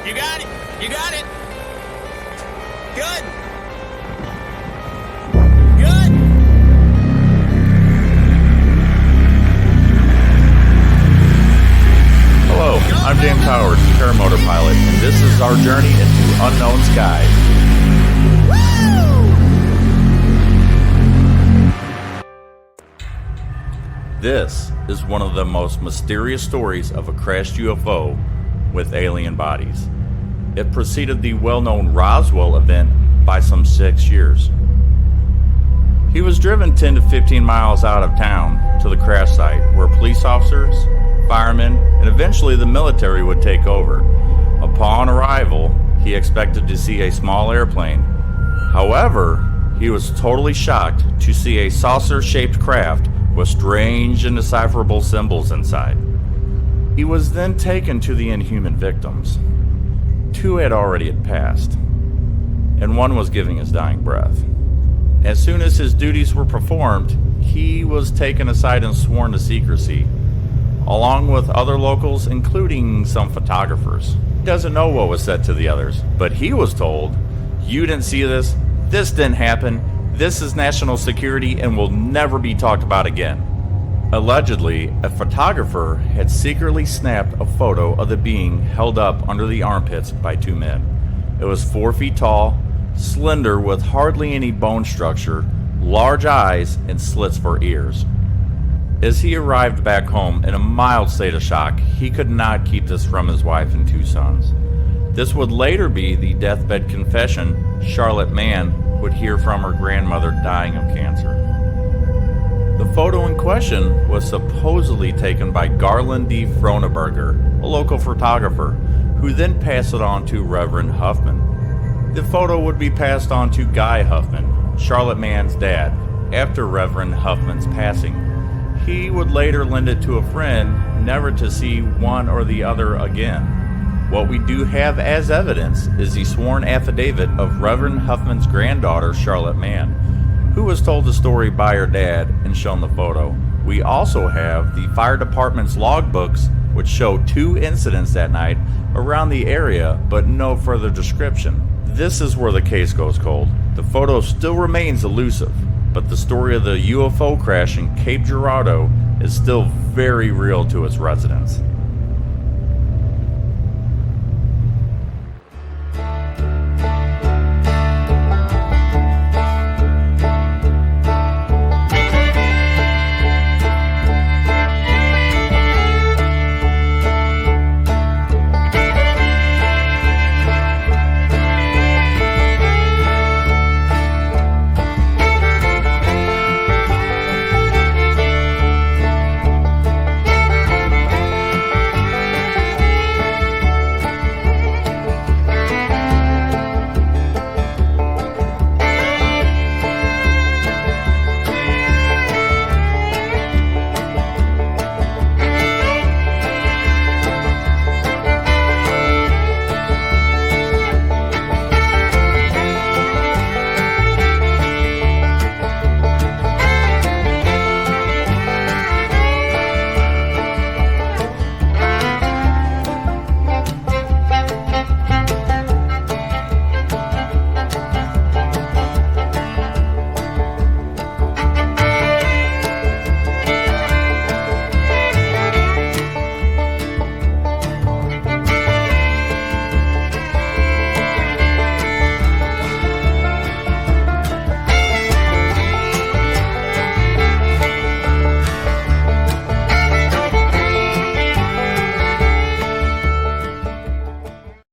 You got it. You got it. Good. Good. Hello, I'm James Howard, Paramotor pilot, and this is our journey into unknown skies. This is one of the most mysterious stories of a crashed UFO with alien bodies. It preceded the well-known Roswell event by some 6 years. He was driven 10 to 15 miles out of town to the crash site where police officers, firemen, and eventually the military would take over. Upon arrival, he expected to see a small airplane. However, he was totally shocked to see a saucer-shaped craft with strange and indecipherable symbols inside. He was then taken to the inhuman victims. 2 had already passed, and 1 was giving his dying breath. As soon as his duties were performed, he was taken aside and sworn to secrecy, along with other locals, including some photographers. He doesn't know what was said to the others, but he was told, "You didn't see this, this didn't happen, this is national security and will never be talked about again." Allegedly, a photographer had secretly snapped a photo of the being held up under the armpits by 2 men. It was 4 feet tall, slender with hardly any bone structure, large eyes, and slits for ears. As he arrived back home in a mild state of shock, he could not keep this from his wife and 2 sons. This would later be the deathbed confession Charlotte Mann would hear from her grandmother dying of cancer. The photo in question was supposedly taken by Garland D. Froneberger, a local photographer, who then passed it on to Reverend Huffman. The photo would be passed on to Guy Huffman, Charlotte Mann's dad, after Reverend Huffman's passing. He would later lend it to a friend, never to see one or the other again. What we do have as evidence is the sworn affidavit of Reverend Huffman's granddaughter, Charlotte Mann, who was told the story by her dad and shown the photo. We also have the fire department's logbooks, which show 2 incidents that night around the area, but no further description. This is where the case goes cold. The photo still remains elusive, but the story of the UFO crash in Cape Girardeau is still very real to its residents.